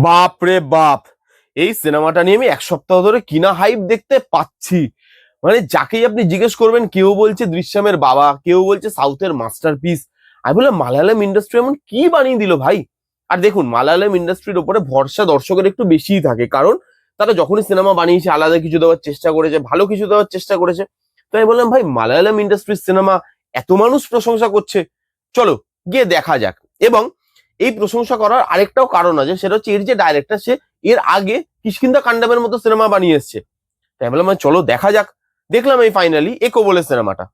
বাপ রে বাপ, এই সিনেমাটা নিয়ে আমি এক সপ্তাহ ধরে কিনা হাইপ দেখতে পাচ্ছি। মানে যাকেই আপনি জিজ্ঞেস করবেন কেউ বলছে দৃশ্যমের বাবা, কেউ বলছে সাউথের মাস্টারপিস। আমি বললাম মালায়ালাম ইন্ডাস্ট্রি এমন কি বানিয়ে দিল ভাই। আর দেখুন, মালায়ালাম ইন্ডাস্ট্রির উপরে ভরসা দর্শকের একটু বেশিই থাকে, কারণ তারা যখনই সিনেমা বানিয়েছে আলাদা কিছু দেওয়ার চেষ্টা করেছে, ভালো কিছু দেওয়ার চেষ্টা করেছে। তো আমি বললাম ভাই, মালায়ালাম ইন্ডাস্ট্রির সিনেমা এত মানুষ প্রশংসা করছে, চলো গিয়ে দেখা যাক। এবং এই প্রশংসা করার আরেকটাও কারণ আছে, সেটা হচ্ছে এর যে ডাইরেক্টর, সে এর আগে কিষ্কিন্দা কান্ডামের মতো সিনেমা বানিয়ে এসছে। তাই বললাম চলো দেখা যাক। দেখলাম এই ফাইনালি একো বলে সিনেমাটা।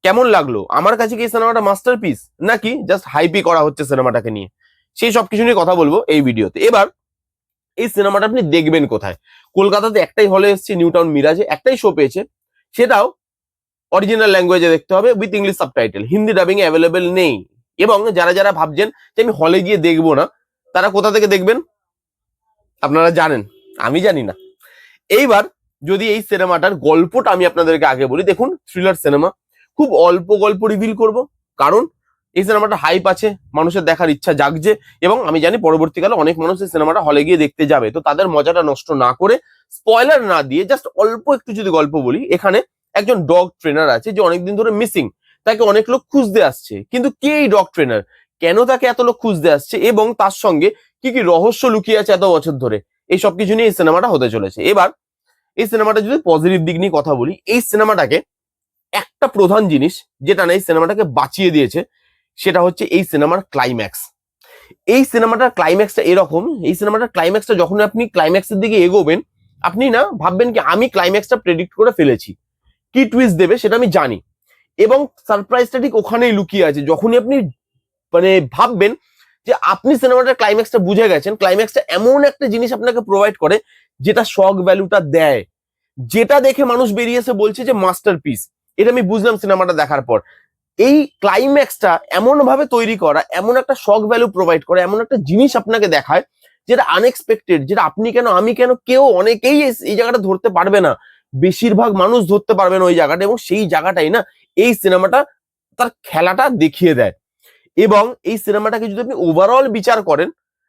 কেমন লাগলো? আমার কাছে কি এই সিনেমাটা মাস্টারপিস, নাকি জাস্ট হাইপই করা হচ্ছে সিনেমাটাকে নিয়ে, সেই সব কিছু নিয়ে কথা বলবো এই ভিডিওতে। এবার এই সিনেমাটা আপনি দেখবেন কোথায়? কলকাতাতে একটাই হলে এসছে, নিউ টাউন মিরাজে একটাই শো পেয়েছে, সেটাও অরিজিনাল ল্যাঙ্গুয়েজে দেখতে হবে with English subtitle, Hindi dubbing available নেই। এবং যারা যারা ভাবছেন যে আমি হলে গিয়ে দেখবো না, তারা কোথা থেকে দেখবেন আপনারা জানেন, আমি জানি না। এইবার যদি এই সিনেমাটার গল্পটা আমি আপনাদেরকে আগে বলি, দেখুন থ্রিলার সিনেমা, খুব অল্প গল্প রিভিল করব, কারণ এই সিনেমাটা হাইপ আছে, মানুষের দেখার ইচ্ছা জাগছে, এবং আমি জানি পরবর্তীকালে অনেক মানুষ এই সিনেমাটা হলে গিয়ে দেখতে যাবে। তো তাদের মজাটা নষ্ট না করে, স্পয়লার না দিয়ে, জাস্ট অল্প একটু যদি গল্প বলি, এখানে একজন ডগ ট্রেনার আছে যে অনেকদিন ধরে মিসিং। তাকে অনেক লোক খুঁজতে আসছে, কিন্তু কে এই ডগ ট্রেনার, কেন তাকে এত লোক খুঁজতে আসছে, এবং তার সঙ্গে কি কি রহস্য লুকিয়ে আছে এত বছর ধরে, এই সব কিছু নিয়ে এই সিনেমাটা হতে চলেছে। এবার এই সিনেমাটা যদি পজিটিভ দিক নিয়ে কথা বলি, এই সিনেমাটাকে একটা প্রধান জিনিস যেটা না এই সিনেমাটাকে বাঁচিয়ে দিয়েছে, সেটা হচ্ছে এই সিনেমার ক্লাইম্যাক্স। এই সিনেমাটার ক্লাইম্যাক্সটা এরকম, এই সিনেমাটার ক্লাইম্যাক্সটা যখন আপনি ক্লাইম্যাক্সের দিকে এগোবেন, আপনি না ভাববেন কি আমি ক্লাইম্যাক্সটা প্রেডিক্ট করে ফেলেছি, কি টুইস্ট দেবে সেটা আমি জানি। এবং সারপ্রাইজটা ঠিক ওখানেই লুকিয়ে আছে। যখনই আপনি মানে ভাববেন যে আপনি সিনেমাটার ক্লাইম্যাক্সটা বুঝে গেছেন, ক্লাইম্যাক্সটা এমন একটা জিনিস আপনাকে প্রোভাইড করে যেটা শক ভ্যালুটা দেয়, যেটা দেখে মানুষ বেরিয়েছে বলছে যে মাস্টারপিস। এটা আমি বুঝলাম সিনেমাটা দেখার পর। এই ক্লাইম্যাক্সটা এমন ভাবে তৈরি করা, এমন একটা শক ভ্যালু প্রোভাইড করে, এমন একটা জিনিস আপনাকে দেখায় যেটা আনএক্সপেক্টেড, যেটা আপনি কেন আমি কেন কেউ অনেকেই এই জায়গাটা ধরতে পারবে না, বেশিরভাগ মানুষ ধরতে পারবে না ওই জায়গাটা। এবং সেই জায়গাটাই না এই সিনেমাটা তার খেলাটা দেখিয়ে দেয়। এবং এই সিনেমাটাকে যদি আপনি ওভারঅল বিচার করেন,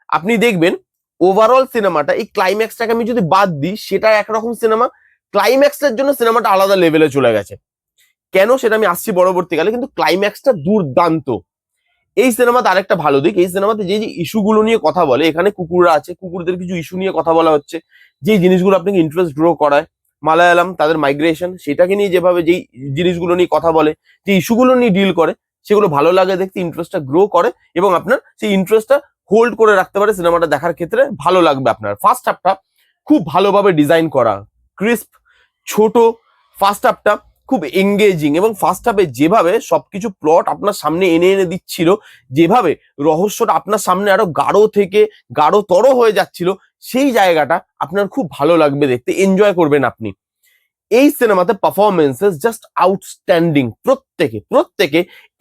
আপনি দেখবেন ওভারঅল সিনেমাটা, এই ক্লাইম্যাক্সটাকে আমি যদি বাদ দিই, সেটা একরকম সিনেমা, ক্লাইম্যাক্সের জন্য সিনেমাটা আলাদা লেভেলে চলে গেছে। কেন সেটা আমি আসছি পরবর্তীকালে, কিন্তু ক্লাইম্যাক্সটা দুর্দান্ত। এই সিনেমাতে আরেকটা ভালো দিক, এই সিনেমাতে যে যে ইস্যুগুলো নিয়ে কথা বলে, এখানে কুকুররা আছে, কুকুরদের কিছু ইস্যু নিয়ে কথা বলা হচ্ছে, যে জিনিসগুলো আপনাকে ইন্টারেস্ট গ্রো করায়। মালায়ালাম তাদের মাইগ্রেশন, সেটাকে নিয়ে যেভাবে যেই জিনিসগুলো নিয়ে কথা বলে, যে ইস্যুগুলো নিয়ে ডিল করে, সেগুলো ভালো লাগে দেখতে, ইন্টারেস্টটা গ্রো করে, এবং আপনার সেই ইন্টারেস্টটা হোল্ড করে রাখতে পারে সিনেমাটা দেখার ক্ষেত্রে, ভালো লাগবে আপনার। ফার্স্ট হাফটা খুব ভালোভাবে ডিজাইন করা, ক্রিস্প, ছোট। ফার্স্ট হাফটা খুব এঙ্গেজিং, এবং ফার্স্ট হাফে যেভাবে সবকিছু প্লট আপনার সামনে এনে এনে দিচ্ছিল, যেভাবে রহস্যটা আপনার সামনে আরো গাঢ় থেকে গাঢ়তর হয়ে যাচ্ছিল, সেই জায়গাটা আপনার খুব ভালো লাগবে দেখতে, এনজয় করবেন আপনি। এই সিনেমাতে পারফরমেন্সেস জাস্ট আউটস্ট্যান্ডিং, প্রত্যেকে প্রত্যেকে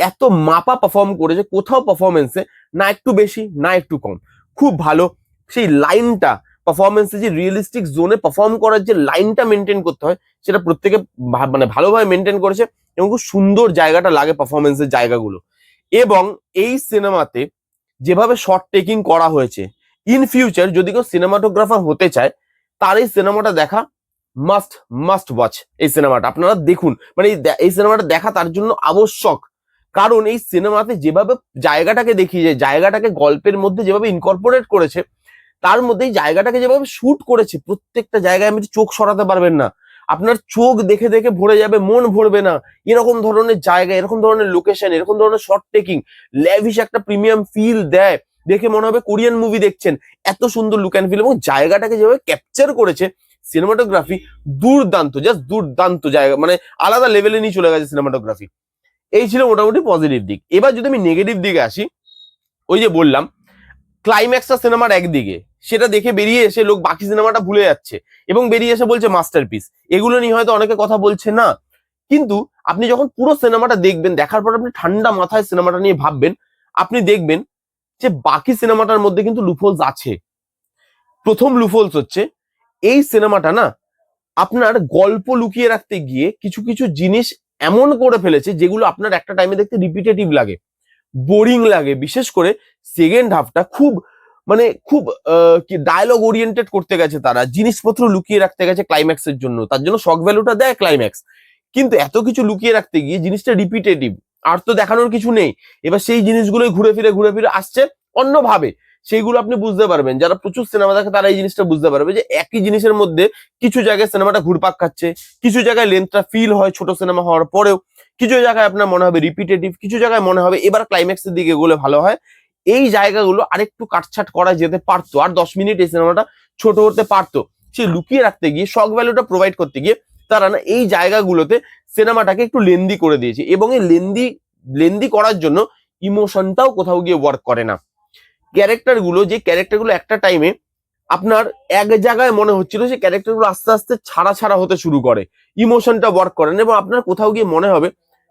এত মাপা পারফর্ম করেছে, কোথাও পারফরমেন্সে না একটু বেশি না একটু কম, খুব ভালো। সেই লাইনটা পারফরমেন্সে, যে রিয়েলিস্টিক জোনে পারফর্ম করার যে লাইনটা মেনটেন করতে হয়, সেটা প্রত্যেকে মানে ভালোভাবে মেনটেন করেছে, এবং খুব সুন্দর জায়গাটা লাগে পারফরমেন্সের জায়গাগুলো। এবং এই সিনেমাতে যেভাবে শর্ট টেকিং করা হয়েছে, ইন ফিউচার যদি কেউ সিনেমাটোগ্রাফার হতে চায়, তার এই সিনেমাটা দেখা মাস্ট মাস্ট ওয়াচ। এই সিনেমাটা আপনারা দেখুন, মানে এই সিনেমাটা দেখা তার জন্য আবশ্যক। কারণ এই সিনেমাতে যেভাবে জায়গাটাকে দেখিয়ে, জায়গাটাকে গল্পের মধ্যে যেভাবে ইনকর্পোরেট করেছে, তার মধ্যে এই জায়গাটাকে যেভাবে শুট করেছে, প্রত্যেকটা জায়গায় আপনি চোখ সরাতে পারবেন না, আপনার চোখ দেখে দেখে ভরে যাবে, মন ভরবে না। এরকম ধরনের জায়গা, এরকম ধরনের লোকেশন, এরকম ধরনের শর্ট টেকিং, ল্যাভিশ একটা প্রিমিয়াম ফিল দেয়, দেখে মনে হবে কোরিয়ান মুভি দেখছেন, এত সুন্দর লুক অ্যান্ড ফিল। এবং জায়গাটাকে যেভাবে ক্যাপচার করেছে সিনেমাটোগ্রাফি, দুর্দান্ত, জাস্ট দুর্দান্ত জায়গা, মানে আলাদা লেভেলে নিয়ে চলে গেছে সিনেমাটোগ্রাফি। এই ছিল মোটামুটি পজিটিভ দিক। এবার যদি আমি নেগেটিভ দিকে আসি, ওই যে বললাম ক্লাইম্যাক্সটা সিনেমার একদিকে, সেটা দেখে বেরিয়ে এসে লোক বাকি সিনেমাটা ভুলে যাচ্ছে, এবং বেরিয়ে এসে বলছে মাস্টারপিস। এগুলো নিয়ে হয়তো অনেকে কথা বলছে না, কিন্তু আপনি যখন পুরো সিনেমাটা দেখবেন, দেখার পর আপনি ঠান্ডা মাথায় সিনেমাটা নিয়ে ভাববেন, আপনি দেখবেন যে বাকি সিনেমাটার মধ্যে কিন্তু লুপহোলস আছে। প্রথম লুপহোলস হচ্ছে, এই সিনেমাটা না আপনার গল্প লুকিয়ে রাখতে গিয়ে কিছু কিছু জিনিস এমন করে ফেলেছে, যেগুলো আপনার একটা টাইমে দেখতে রিপিটেটিভ লাগে, বোরিং লাগে। বিশেষ করে সেকেন্ড হাফটা খুব মানে খুব কি ডায়লগ ওরিয়েন্টেড করতে গেছে, তারা জিনিসপত্র লুকিয়ে রাখতে গেছে ক্লাইম্যাক্সের জন্য, তার জন্য শক ভ্যালুটা দেয় ক্লাইম্যাক্স। কিন্তু এত কিছু লুকিয়ে রাখতে গিয়ে জিনিসটা রিপিটেটিভ, আর তো দেখানোর কিছু নেই। এবার সেই জিনিসগুলোই ঘুরে ফিরে আসছে অন্যভাবে, সেইগুলো আপনি বুঝতে পারবেন। যারা প্রচুর সিনেমা দেখে তারা এই জিনিসটা বুঝতে পারবে যে একই জিনিসের মধ্যে কিছু জায়গায় সিনেমাটা ঘুরপাক খাচ্ছে, কিছু জায়গায় লেন্থটা ফিল হয় ছোট সিনেমা হওয়ার পরেও, কিছু জায়গায় আপনার মনে হবে রিপিটেটিভ, কিছু জায়গায় মনে হবে এবার ক্লাইম্যাক্সের দিকে এগোলে ভালো হয়। এই জায়গাগুলো আরেকটু কাটছাট করা যেতে পারতো, আর 10 মিনিট এই সিনেমাটা ছোট হতে পারতো। সে লুকিয়ে রাখতে গিয়ে, শক ভ্যালুটা প্রোভাইড করতে গিয়ে তারা না এই জায়গাগুলোতে সিনেমাটাকে একটু লেন্দি করে দিয়েছে, এবং এই লেন্দি করার জন্য ইমোশনটাও কোথাও গিয়ে ওয়ার্ক করে না। যে ক্যারেক্টারগুলো একটা টাইমে আপনার এক জায়গায় মনে হচ্ছিল, সেই ক্যারেক্টারগুলো আস্তে আস্তে ছাড়া হতে শুরু করে, ইমোশনটা ওয়ার্ক করে না, এবং আপনার কোথাও গিয়ে মনে হবে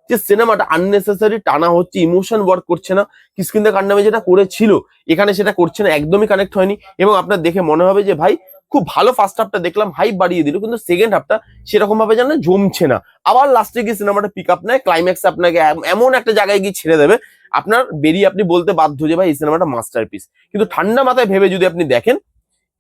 যে সিনেমাটা আননেসেসারি টানা হচ্ছে, ইমোশন ওয়ার্ক করছে না। কিষ্কিন্দা কান্ডামে যেটা করেছিল এখানে সেটা করছে না, একদমই কানেক্ট হয়নি। এবং আপনার দেখে মনে হবে যে ভাই খুব ভালো ফার্স্ট হাফটা দেখলাম, হাইপ বাড়িয়ে দিল, কিন্তু সেকেন্ড হাফটা সেরকম ভাবে যেন জমছে না। আবার লাস্টে গিয়ে সিনেমাটা পিক আপ নেয়, ক্লাইম্যাক্স আপনাকে এমন একটা জায়গায় গিয়ে ছেড়ে দেবে, আপনার বেরিয়ে আপনি বলতে বাধ্য যে ভাই এই সিনেমাটা মাস্টারপিস। কিন্তু ঠান্ডা মাথায় ভেবে যদি আপনি দেখেন,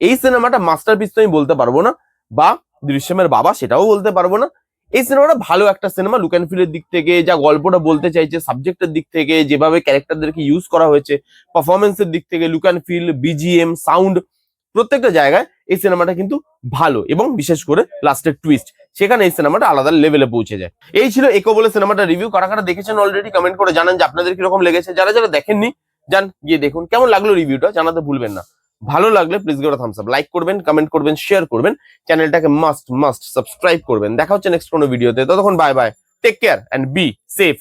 এই সিনেমাটা মাস্টারপিস তো আমি বলতে পারবো না, বা দৃশ্যমের বাবা সেটাও বলতে পারবো না। এই সিনেমাটা ভালো একটা সিনেমা, লুক অ্যান্ড ফিলের দিক থেকে, যা গল্পটা বলতে চাইছে, সাবজেক্টের দিক থেকে, যেভাবে ক্যারেক্টারদেরকে ইউজ করা হয়েছে, পারফরমেন্সের দিক থেকে, look and feel, BGM, sound, প্রত্যেকটা জায়গায় এই সিনেমাটা কিন্তু ভালো। এবং বিশেষ করে লাস্টের টুইস্ট, সেখানে এই সিনেমাটা আলাদা লেভেলে পৌঁছে যায়। এই ছিল একো বলে সিনেমাটা রিভিউ। কারা কারা দেখেছেন অলরেডি কমেন্ট করে জানান যে আপনাদের কিরকম লেগেছে। যারা যারা দেখেননি যান গিয়ে দেখুন, কেমন লাগলো রিভিউটা জানাতে ভুলবেন না। ভালো লাগলে please give a Thums up, like করবেন, কমেন্ট করবেন, শেয়ার করবেন, চ্যানেলটাকে মাস্ট সাবস্ক্রাইব করবেন। দেখা হচ্ছে নেক্সট কোনো ভিডিওতে, ততক্ষণ bye bye, take care and be safe.